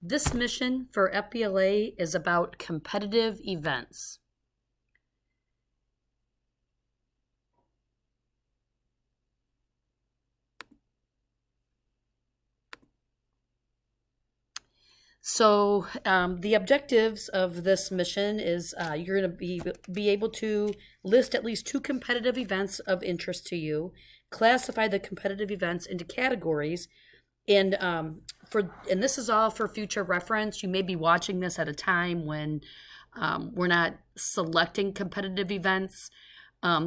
This mission for FBLA is about competitive events. So the objectives of this mission is you're going to be able to list at least 2 competitive events of interest to you, classify the competitive events into categories, and this is all for future reference. You may be watching this at a time when we're not selecting competitive events.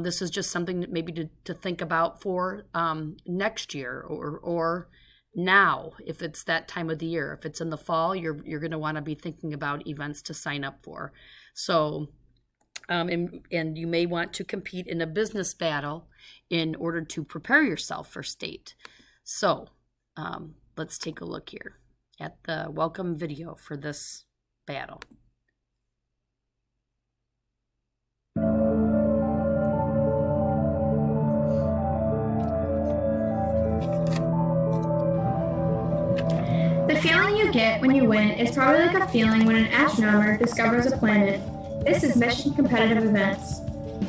This is just something that maybe to think about for next year or now, if it's that time of the year. If it's in the fall, you're going to want to be thinking about events to sign up for. So, and you may want to compete in a business battle in order to prepare yourself for state. So, let's take a look here at the welcome video for this battle. The feeling you get when you win is probably like a feeling when an astronomer discovers a planet. This is Mission Competitive Events.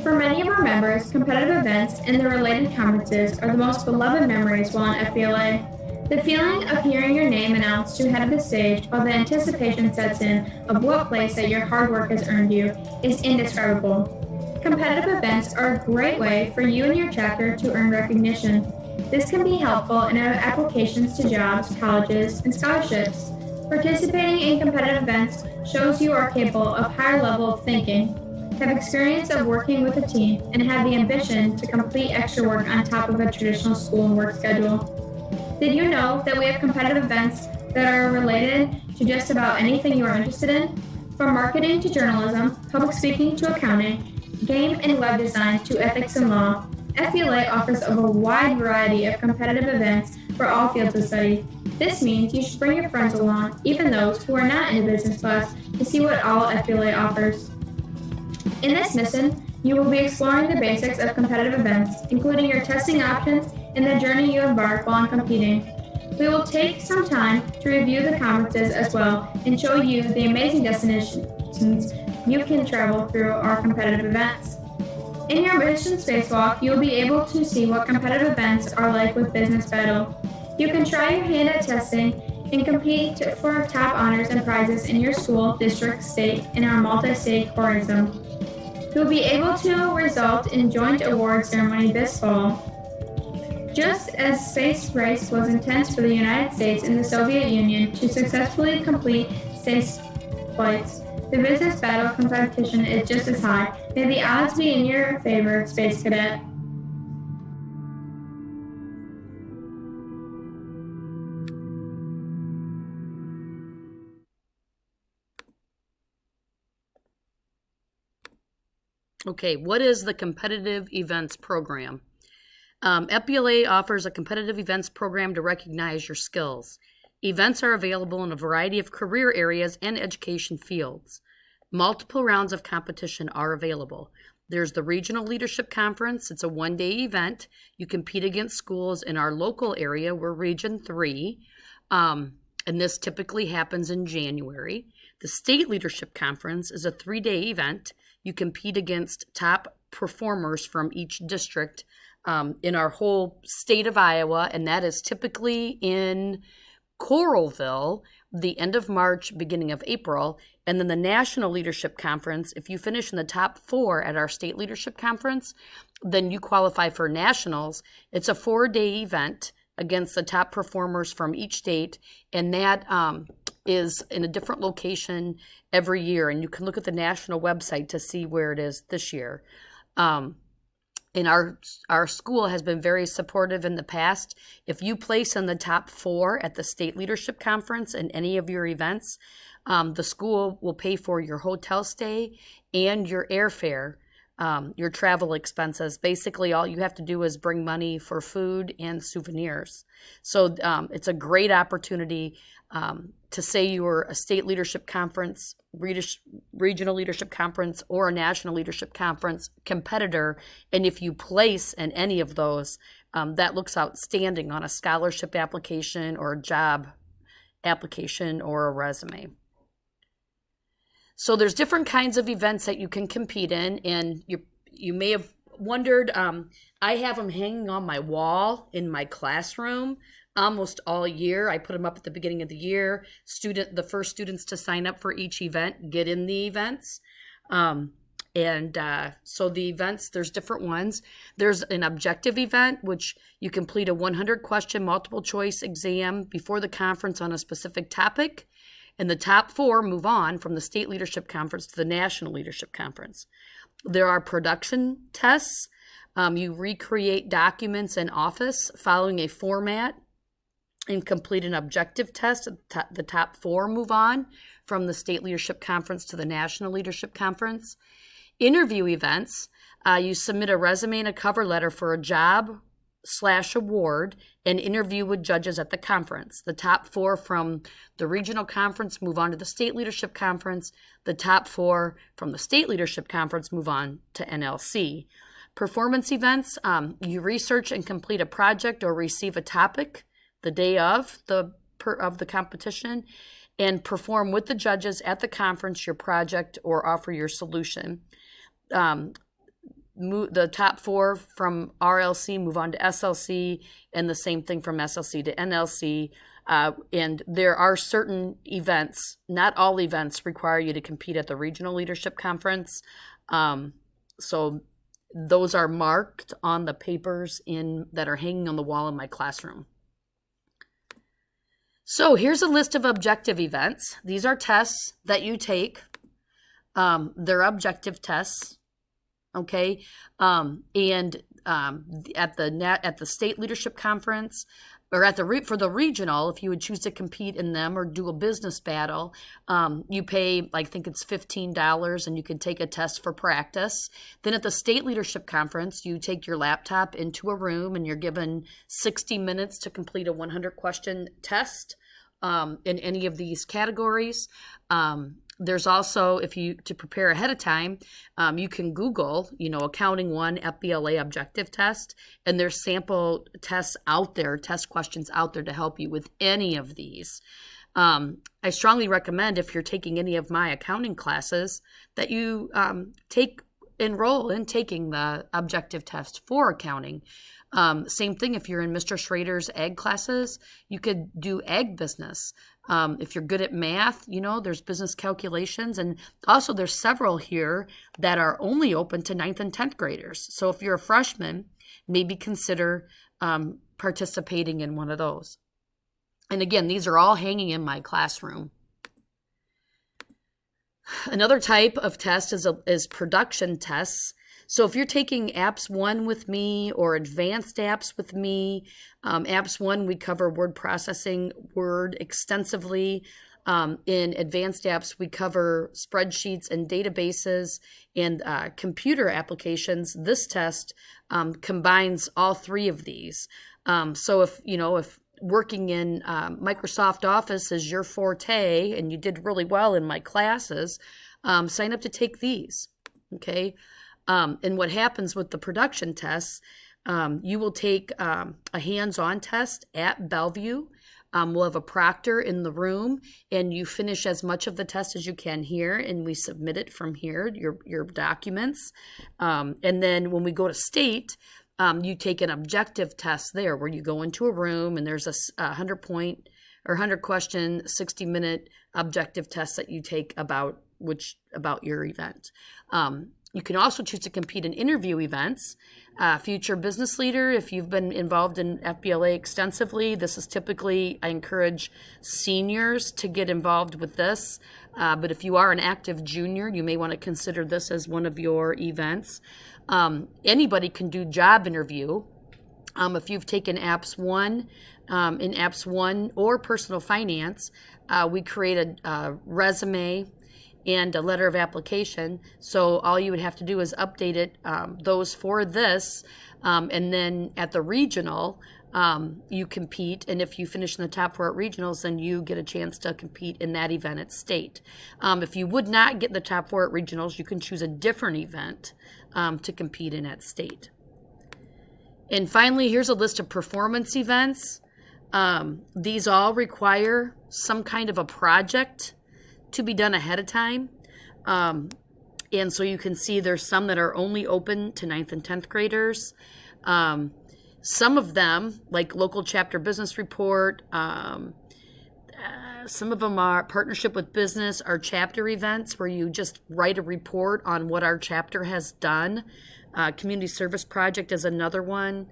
For many of our members, competitive events and their related conferences are the most beloved memories while on FBLA. The feeling of hearing your name announced to head of the stage while the anticipation sets in of what place that your hard work has earned you is indescribable. Competitive events are a great way for you and your chapter to earn recognition. This can be helpful in applications to jobs, colleges, and scholarships. Participating in competitive events shows you are capable of higher level of thinking, have experience of working with a team, and have the ambition to complete extra work on top of a traditional school and work schedule. Did you know that we have competitive events that are related to just about anything you are interested in? From marketing to journalism, public speaking to accounting, game and web design to ethics and law, FBLA offers a wide variety of competitive events for all fields of study. This means you should bring your friends along, even those who are not in a business class, to see what all FBLA offers. In this mission, you will be exploring the basics of competitive events, including your testing options and the journey you embark while competing. We will take some time to review the conferences as well and show you the amazing destinations you can travel through our competitive events. In your mission spacewalk, you will be able to see what competitive events are like with Business Battle. You can try your hand at testing and compete for top honors and prizes in your school, district, state, and our multi-state tourism. You will be able to result in joint award ceremony this fall. Just as space race was intense for the United States and the Soviet Union to successfully complete space flights, the business battle competition is just as high. May the odds be in your favor, Space Cadet. Okay, what is the competitive events program? FBLA offers a competitive events program to recognize your skills. Events are available in a variety of career areas and education fields. Multiple rounds of competition are available. There's the Regional Leadership Conference. It's a one-day event. You compete against schools in our local area. We're Region 3, and this typically happens in January. The State Leadership Conference is a 3-day event. You compete against top performers from each district in our whole state of Iowa, and that is typically in Coralville, the end of March, beginning of April. And then the National Leadership Conference, if you finish in the top 4 at our State Leadership Conference, then you qualify for nationals. It's a 4-day event against the top performers from each state, and that is in a different location every year. And you can look at the national website to see where it is this year. And our school has been very supportive in the past. If you place in the top 4 at the State Leadership Conference in any of your events, the school will pay for your hotel stay and your airfare, your travel expenses. Basically, all you have to do is bring money for food and souvenirs. So it's a great opportunity to say you were a State Leadership Conference, Regional Leadership Conference, or a National Leadership Conference competitor. And if you place in any of those, that looks outstanding on a scholarship application or a job application or a resume. So there's different kinds of events that you can compete in, and you may have wondered, I have them hanging on my wall in my classroom almost all year. I put them up at the beginning of the year. The first students to sign up for each event get in the events. So the events, there's different ones. There's an objective event, which you complete a 100-question multiple choice exam before the conference on a specific topic. And the top 4 move on from the state leadership conference to the national leadership conference. There are production tests. You recreate documents in Office following a format and complete an objective test. The top 4 move on from the state leadership conference to the national leadership conference. Interview events, you submit a resume and a cover letter for a job/award and interview with judges at the conference. The top 4 from the regional conference move on to the state leadership conference. The top 4 from the state leadership conference move on to NLC. Performance events, you research and complete a project or receive a topic the day of the competition and perform with the judges at the conference your project or offer your solution. The top 4 from RLC move on to SLC, and the same thing from SLC to NLC. And there are certain events, not all events require you to compete at the regional leadership conference. So those are marked on the papers that are hanging on the wall in my classroom. So here's a list of objective events. These are tests that you take. They're objective tests. Okay, at the state leadership conference, or for the regional, if you would choose to compete in them or do a business battle, you pay, I think it's $15, and you can take a test for practice. Then at the state leadership conference, you take your laptop into a room and you're given 60 minutes to complete a 100-question test in any of these categories. There's also, to prepare ahead of time, you can Google, Accounting 1 FBLA objective test, and there's sample tests out there, test questions out there to help you with any of these. I strongly recommend, if you're taking any of my accounting classes, that you enroll in taking the objective test for accounting. Same thing if you're in Mr. Schrader's ag classes, you could do ag business. If you're good at math, there's business calculations, and also there's several here that are only open to 9th and 10th graders. So if you're a freshman, maybe consider participating in one of those. And again, these are all hanging in my classroom. Another type of test is production tests. So if you're taking Apps 1 with me or Advanced Apps with me, Apps 1, we cover word processing, Word extensively. In Advanced Apps, we cover spreadsheets and databases and computer applications. This test combines all 3 of these. So if working in Microsoft Office is your forte and you did really well in my classes, sign up to take these, okay? And what happens with the production tests, you will take a hands-on test at Bellevue. We'll have a proctor in the room, and you finish as much of the test as you can here, and we submit it from here, your documents. And then when we go to state, you take an objective test there where you go into a room and there's a 100-point or 100-question, 60-minute objective test that you take about your event. You can also choose to compete in interview events. Future business leader, if you've been involved in FBLA extensively, this is typically, I encourage seniors to get involved with this. But if you are an active junior, you may want to consider this as one of your events. Anybody can do job interview. If you've taken Apps 1, in Apps 1 or personal finance, we create a resume and a letter of application. So all you would have to do is update it, those for this, and then at the regional, you compete, and if you finish in the top 4 at regionals, then you get a chance to compete in that event at state. If you would not get the top 4 at regionals, you can choose a different event to compete in at state. And finally, here's a list of performance events. These all require some kind of a project to be done ahead of time. And so you can see there's some that are only open to 9th and 10th graders. Some of them, like local chapter business report, some of them are partnership with business or chapter events where you just write a report on what our chapter has done. Community service project is another one.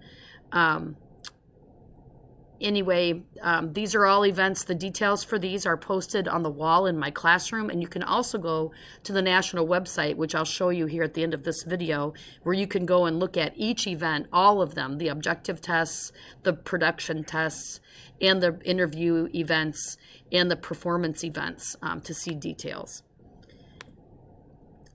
Anyway, these are all events. The details for these are posted on the wall in my classroom, and you can also go to the national website, which I'll show you here at the end of this video, where you can go and look at each event, all of them, the objective tests, the production tests, and the interview events, and the performance events to see details.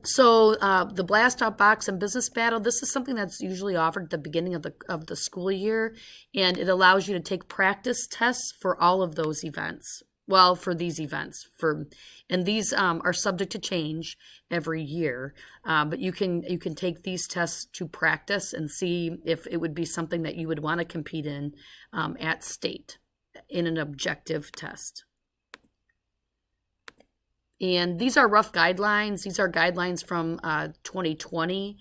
So the blast off box and business battle, this is something that's usually offered at the beginning of the school year, and it allows you to take practice tests for all of those events. Well, for these events, and these are subject to change every year, but you can take these tests to practice and see if it would be something that you would want to compete in at state in an objective test. And these are rough guidelines. These are guidelines from 2020.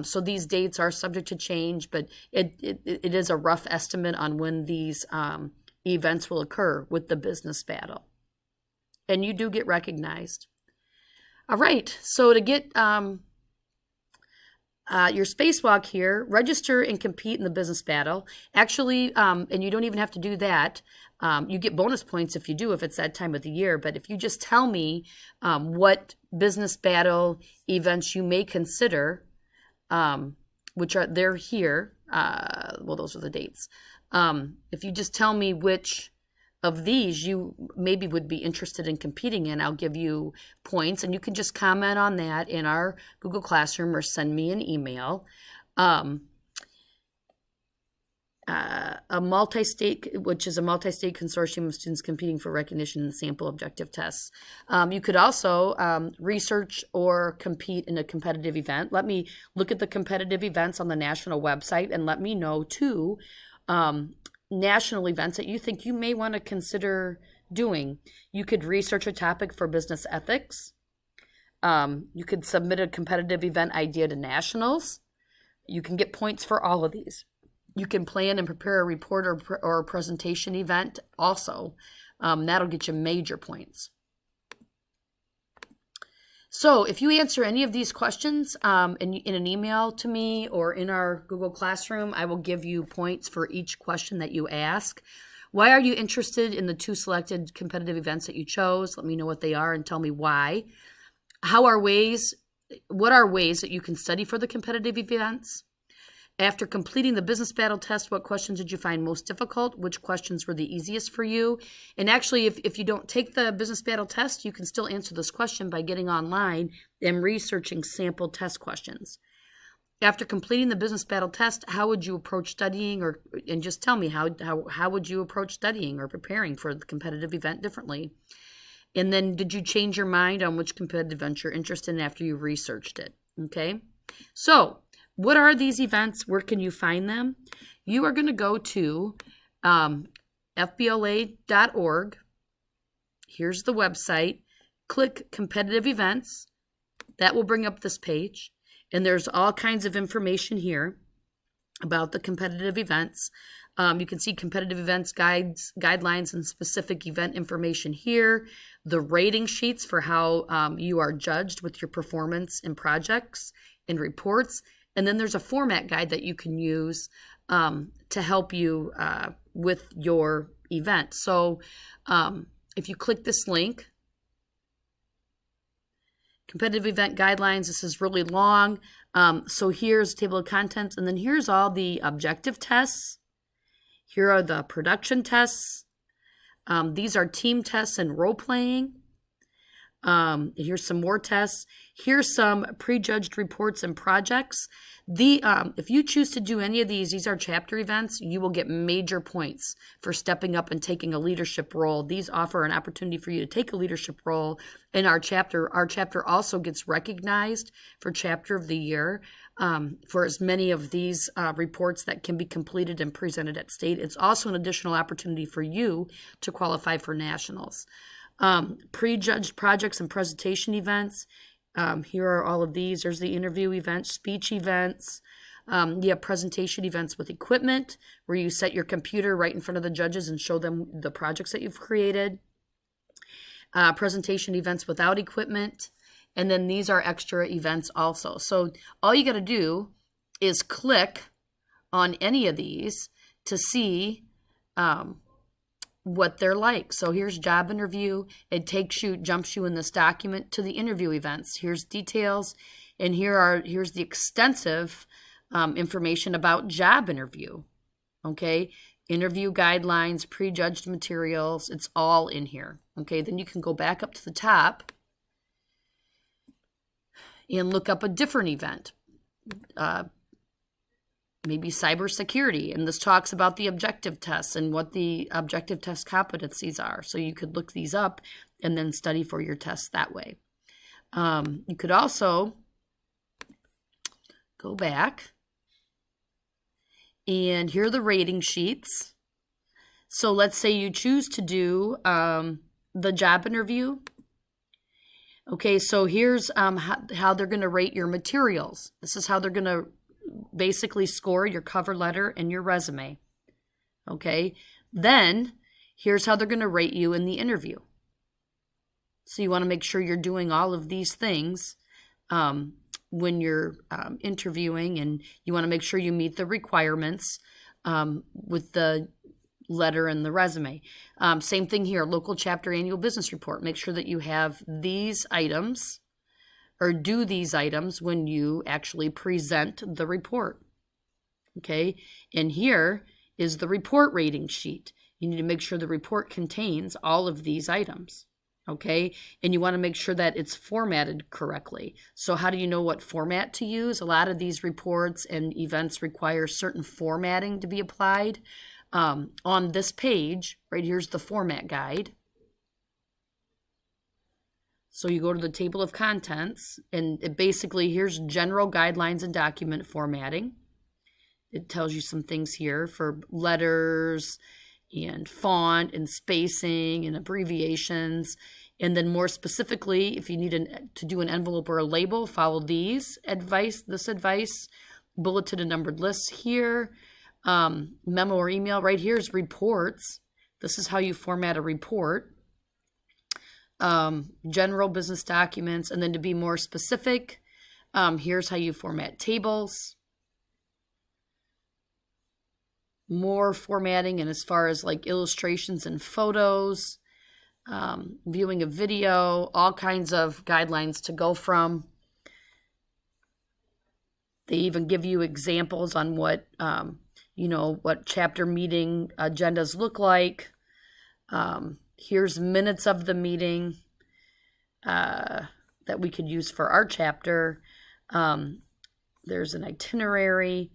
So these dates are subject to change, but it is a rough estimate on when these events will occur with the business battle. And you do get recognized. All right, so to get your spacewalk here, register and compete in the business battle. Actually, and you don't even have to do that. You get bonus points if you do, if it's that time of the year. But if you just tell me what business battle events you may consider, which are, they're here. Well, those are the dates. If you just tell me which of these you maybe would be interested in competing in, I'll give you points. And you can just comment on that in our Google Classroom or send me an email. A multi-state, which is a multi-state consortium of students competing for recognition in sample objective tests. You could also research or compete in a competitive event. Let me look at the competitive events on the national website and let me know too national events that you think you may want to consider doing. You could research a topic for business ethics. You could submit a competitive event idea to nationals. You can get points for all of these. You can plan and prepare a report or a presentation event also. That'll get you major points. So if you answer any of these questions in an email to me or in our Google Classroom, I will give you points for each question that you ask. Why are you interested in the 2 selected competitive events that you chose? Let me know what they are and tell me why. What are ways that you can study for the competitive events? After completing the business battle test, what questions did you find most difficult? Which questions were the easiest for you? And actually, if you don't take the business battle test, you can still answer this question by getting online and researching sample test questions. After completing the business battle test, how would you approach studying, and just tell me how would you approach studying or preparing for the competitive event differently? And then did you change your mind on which competitive event you're interested in after you researched it? Okay, so what are these events? Where can you find them? You are going to go to FBLA.org. Here's the website. Click competitive events. That will bring up this page. And there's all kinds of information here about the competitive events. You can see competitive events guidelines, and specific event information here. The rating sheets for how you are judged with your performance in projects and reports. And then there's a format guide that you can use to help you with your event. So if you click this link, competitive event guidelines, this is really long. So here's a table of contents, and then here's all the objective tests. Here are the production tests. These are team tests and role playing. Here's some more tests. Here's some prejudged reports and projects. If you choose to do any of these are chapter events, you will get major points for stepping up and taking a leadership role. These offer an opportunity for you to take a leadership role in our chapter. Our chapter also gets recognized for chapter of the year. for as many of these reports that can be completed and presented at state. It's also an additional opportunity for you to qualify for nationals. Prejudged projects and presentation events. Here are all of these. There's the interview events, speech events. You have presentation events with equipment where you set your computer right in front of the judges and show them the projects that you've created. Presentation events without equipment. And then these are extra events also. So all you got to do is click on any of these to see what they're like. So here's job interview. It jumps you in this document to the interview events. Here's details, and here's the extensive information about job interview. Okay, interview guidelines, prejudged materials. It's all in here. Okay, then you can go back up to the top and look up a different event. Maybe cybersecurity, and this talks about the objective tests and what the objective test competencies are. So you could look these up and then study for your tests that way. You could also go back, and here are the rating sheets. So let's say you choose to do the job interview. Okay, so here's how they're going to rate your materials. This is how they're going to basically score your cover letter and your resume. Okay, then here's how they're going to rate you in the interview. So you want to make sure you're doing all of these things when you're interviewing, and you want to make sure you meet the requirements with the letter and the resume. Same thing here, local chapter annual business report. Make sure that you have these items or do these items when you actually present the report. Okay, and here is the report rating sheet. You need to make sure the report contains all of these items. Okay, and you want to make sure that it's formatted correctly. So how do you know what format to use? A lot of these reports and events require certain formatting to be applied. On this page, right here's the format guide. So you go to the table of contents, and it basically, here's general guidelines and document formatting. It tells you some things here for letters and font and spacing and abbreviations. And then more specifically, if you need to do an envelope or a label, follow this advice, bulleted and numbered lists here. Memo or email, right here is reports. This is how you format a report. General business documents, and then to be more specific, here's how you format tables. More formatting, and as far as like illustrations and photos, viewing a video, all kinds of guidelines to go from. They even give you examples on what what chapter meeting agendas look like. Here's minutes of the meeting that we could use for our chapter. There's an itinerary,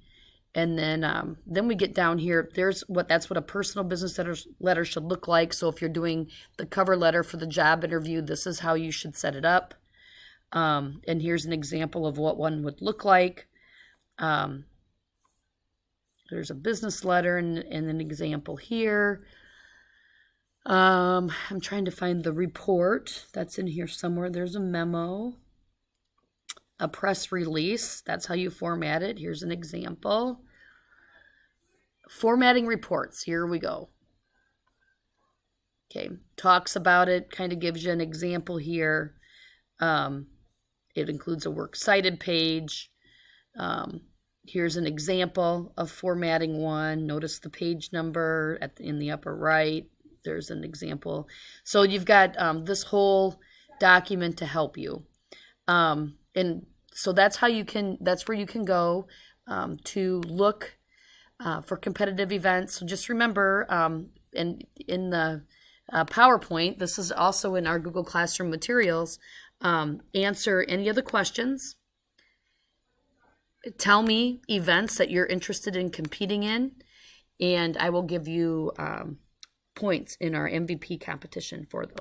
and then we get down here. That's what a personal business letter should look like. So if you're doing the cover letter for the job interview, this is how you should set it up. And here's an example of what one would look like. There's a business letter and an example here. I'm trying to find the report that's in here somewhere. There's a memo, a press release. That's how you format it. Here's an example. Formatting reports. Here we go. Okay, talks about it, kind of gives you an example here. It includes a works cited page. Here's an example of formatting one. Notice the page number in the upper right. There's an example. So you've got this whole document to help you. And so that's where you can go to look for competitive events. So just remember, in the PowerPoint, this is also in our Google Classroom materials, answer any of the questions. Tell me events that you're interested in competing in, and I will give you points in our MVP competition for those.